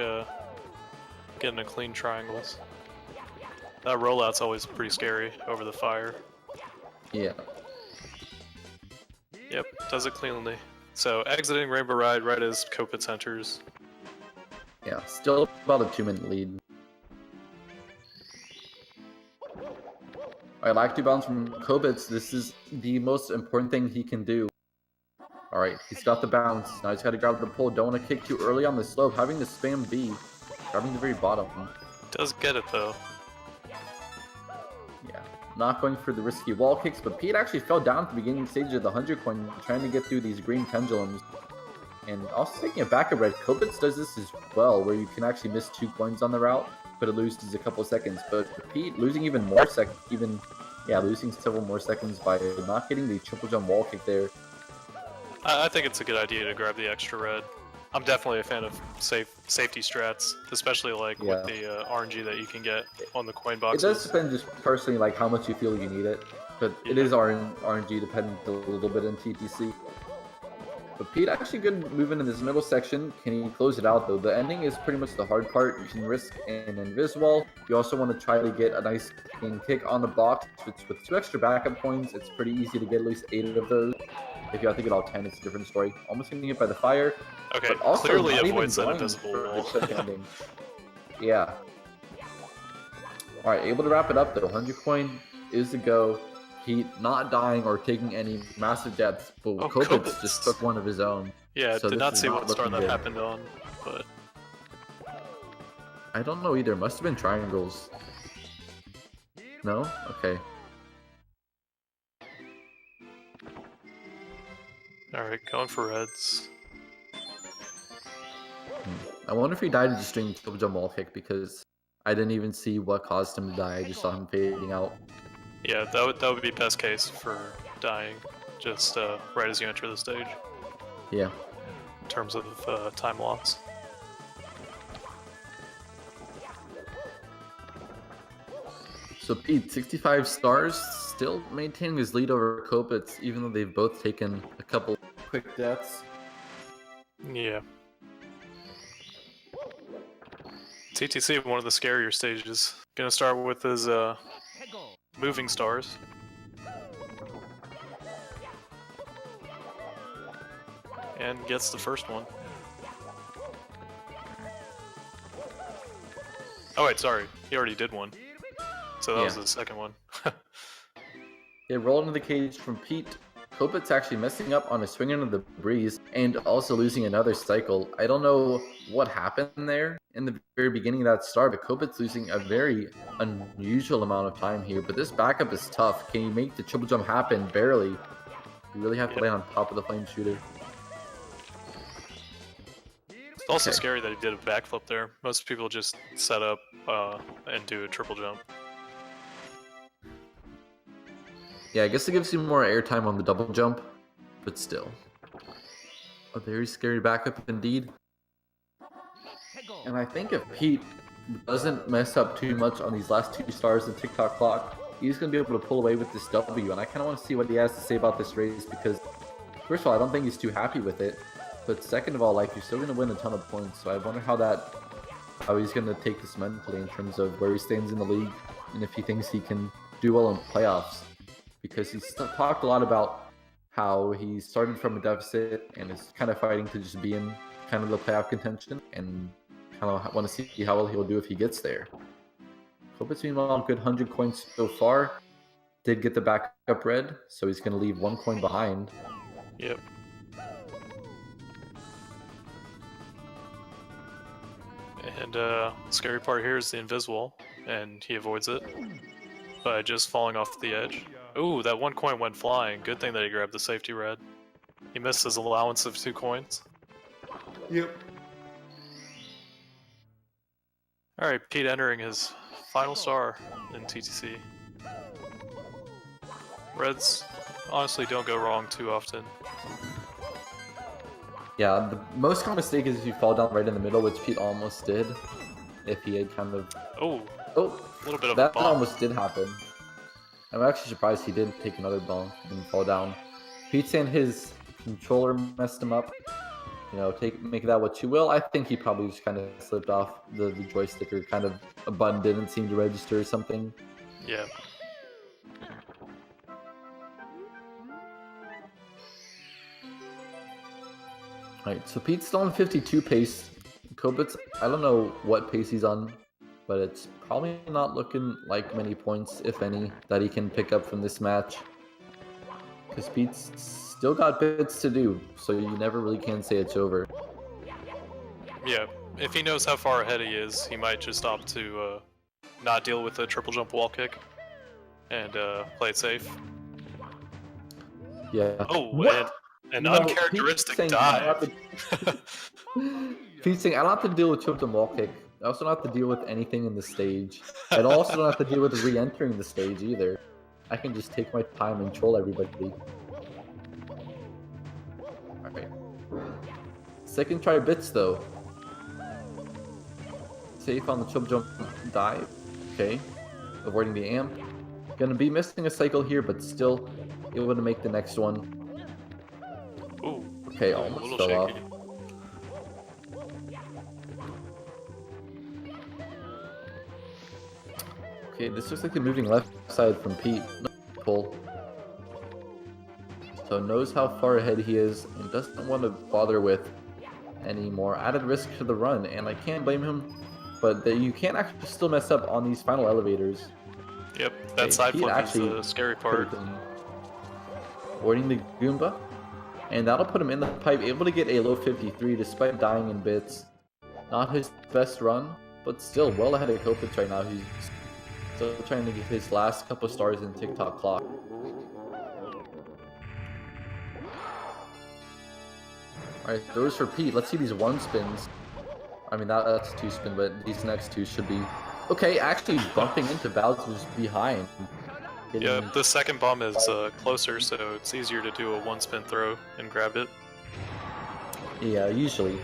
getting a clean triangles. That rollout's always pretty scary over the fire. Yeah. Yep, does it cleanly. So exiting Rainbow Ride right as Copitz enters. Yeah, still about a 2-minute lead. Alright, like to bounce from Copitz. This is the most important thing he can do. Alright, he's got the bounce. Now he's got to grab the pull. Don't want to kick too early on the slope. Having to spam B. Grabbing the very bottom. Does get it though. Yeah, not going for the risky wall kicks, but Pete actually fell down at the beginning stage of the 100 coin, trying to get through these green pendulums. And also taking a backup red, Copitz does this as well, where you can actually miss 2 coins on the route, but it loses a couple seconds. But Pete losing even more losing several more seconds by not getting the triple jump wall kick there. I think it's a good idea to grab the extra red. I'm definitely a fan of safety strats, especially like with the RNG that you can get on the coin boxes. It does depend just personally like how much you feel you need it, but it is RNG dependent a little bit in TTC. But Pete actually good moving in this middle section. Can he close it out though? The ending is pretty much the hard part. You can risk an invisible. You also want to try to get a nice clean kick on the box. With 2 extra backup points, it's pretty easy to get at least 8 of those. If you have to get all 10, it's a different story. Almost getting hit by the fire. Okay, but also clearly avoids that invisible wall. Yeah. Alright, able to wrap it up though. 100 coin is the go. Pete not dying or taking any massive deaths, but Copitz just took one of his own. Yeah, so did not see what star that happened on, but... I don't know either. Must have been triangles. No? Okay. Alright, going for reds. I wonder if he died just doing triple jump wall kick, because I didn't even see what caused him to die. I just saw him fading out. Yeah, that would be best case for dying, just right as you enter the stage. Yeah. In terms of time loss. So Pete, 65 stars, still maintaining his lead over Copitz, even though they've both taken a couple quick deaths. Yeah. TTC, one of the scarier stages. Gonna start with his moving stars. And gets the first one. Oh wait, sorry. He already did one. So that was the second one. They rolled into the cage from Pete. Copitz actually messing up on a swing into the breeze and also losing another cycle. I don't know what happened there in the very beginning of that start, but Copitz losing a very unusual amount of time here. But this backup is tough. Can you make the triple jump happen? Barely. You really have to lay on top of the flame shooter. It's also scary that he did a backflip there. Most people just set up and do a triple jump. Yeah, I guess it gives you more airtime on the double jump, but still. A very scary backup indeed. And I think if Pete doesn't mess up too much on these last 2 stars in TikTok clock, he's going to be able to pull away with this W. And I kind of want to see what he has to say about this race because, first of all, I don't think he's too happy with it. But second of all, like, you're still going to win a ton of points. So I wonder how that how he's going to take this mentally in terms of where he stands in the league and if he thinks he can do well in playoffs. Because he's talked a lot about how he started from a deficit and is kind of fighting to just be in kind of the playoff contention, and kind of want to see how well he'll do if he gets there. Copitz, meanwhile, good 100 coins so far. Did get the backup red, so he's going to leave 1 coin behind. Yep. And scary part here is the invisible, and he avoids it by just falling off the edge. Ooh, that 1 coin went flying. Good thing that he grabbed the safety red. He missed his allowance of 2 coins. Yep. Alright, Pete entering his final star in TTC. Reds honestly don't go wrong too often. Yeah, the most common mistake is if you fall down right in the middle, which Pete almost did. If he had kind of... Oh, a little bit of that a bump. almost did happen. I'm actually surprised he didn't take another bump and fall down. Pete and his controller messed him up. You know, make that what you will. I think he probably just kind of slipped off the joystick, or kind of a button didn't seem to register or something. Yeah. Alright, so Pete's still on 52 pace. Copitz, I don't know what pace he's on, but it's probably not looking like many points, if any, that he can pick up from this match. Because Pete's still got bits to do, so you never really can say it's over. Yeah, if he knows how far ahead he is, he might just opt to not deal with the triple jump wall kick and play it safe. Yeah. Oh, What? an No, uncharacteristic Pete's saying, dive. Pete's saying, I don't have to deal with triple wall kick. I also don't have to deal with anything in the stage. I also don't have to deal with re-entering the stage either. I can just take my time and troll everybody. Alright. Second try bits though. Safe on the triple jump dive. Okay. Avoiding the amp. Gonna be missing a cycle here, but still able to make the next one. Ooh. Okay, A almost little fell off. shaky. Okay, this looks like they're moving left side from Pete. Pull. So knows how far ahead he is and doesn't want to bother with any more added risk to the run, and I can't blame him, but you can actually still mess up on these final elevators. Yep, that side Pete flip is actually the scary part. Avoiding the Goomba, and that'll put him in the pipe, able to get a low 53 despite dying in bits. Not his best run, but still well ahead of Copitz right now. He's still trying to get his last couple stars in TikTok clock. Alright, those for Pete. Let's see these 1 spins. I mean, that's 2 spin, but these next 2 should be... Okay, actually bumping into Bowser's behind. Yeah, the second bomb is closer, so it's easier to do a 1-spin throw and grab it. Yeah, usually.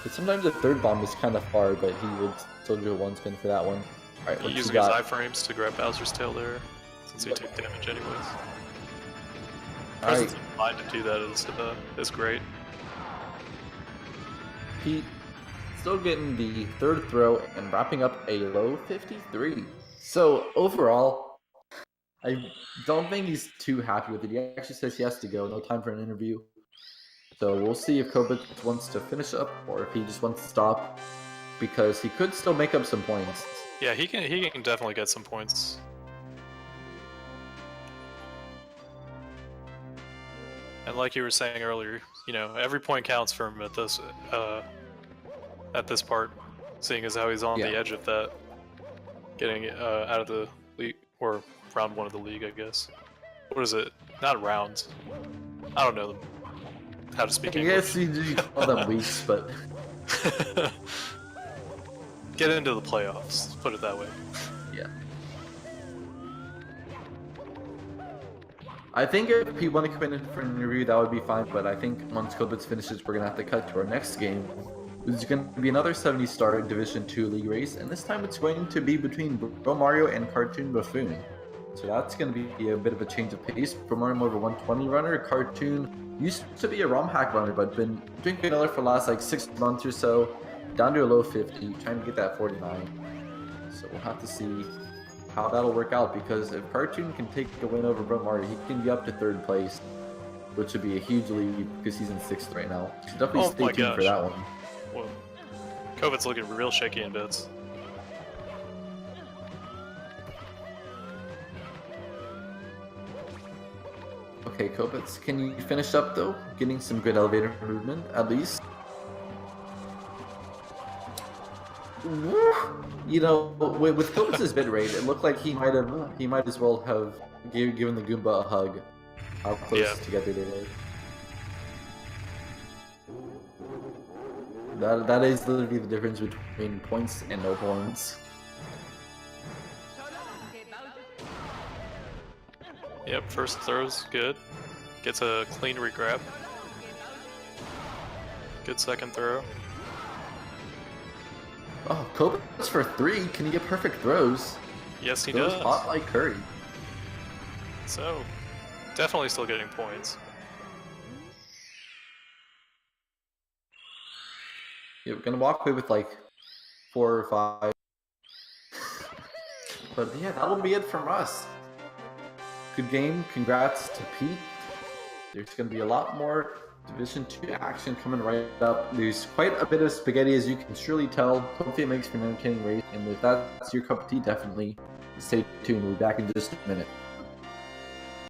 But sometimes the third bomb is kind of far, but he would still do a 1 spin for that one. Alright, He's using his iframes to grab Bowser's tail there, since he took damage anyways. Presence of mind to do that is great. Pete still getting the third throw and wrapping up a low 53. So overall, I don't think he's too happy with it. He actually says he has to go, no time for an interview. So we'll see if Copitz wants to finish up or if he just wants to stop, because he could still make up some points. Yeah, he can definitely get some points. And like you were saying earlier, you know, every point counts for him at this part, seeing as how he's on the edge of that, getting out of the league, or round 1 of the league, I guess. What is it? Not rounds. I don't know how to speak English. I guess you call them weeks, but... Get into the playoffs, let's put it that way. Yeah. I think if Pete wanted to come in for an interview, that would be fine, but I think once Copitz finishes, we're going to have to cut to our next game. This is going to be another 70-star Division 2 league race, and this time it's going to be between Bro Mario and Cartoon Buffoon. So that's going to be a bit of a change of pace. Bro Mario more of a 120 runner. Cartoon used to be a ROM hack runner, but been doing vanilla for the last like 6 months or so. down to a low 50, trying to get that 49. So we'll have to see how that'll work out, because if Cartoon can take a win over Bromar, he can be up to 3rd place, which would be a huge lead because he's in 6th right now. So definitely stay tuned for that one. Well, Copitz looking real shaky in bits. Okay, Copitz, can you finish up though? Getting some good elevator movement, at least. You know, with Copitz's bit rate, it looked like he might as well have given the Goomba a hug. How close together they were. That is literally the difference between points and no points. Yep, first throw's good. Gets a clean regrab. Good second throw. Oh, Copitz for 3. Can he get perfect throws? Yes, he Goes does. hot like Curry. So, definitely still getting points. Yeah, we're gonna walk away with like 4 or 5. But yeah, that'll be it from us. Good game. Congrats to Pete. There's gonna be a lot more Division 2 action coming right up. There's quite a bit of spaghetti, as you can surely tell. Hopefully it makes for an entertaining race. And if that's your cup of tea, definitely stay tuned. We'll be back in just a minute.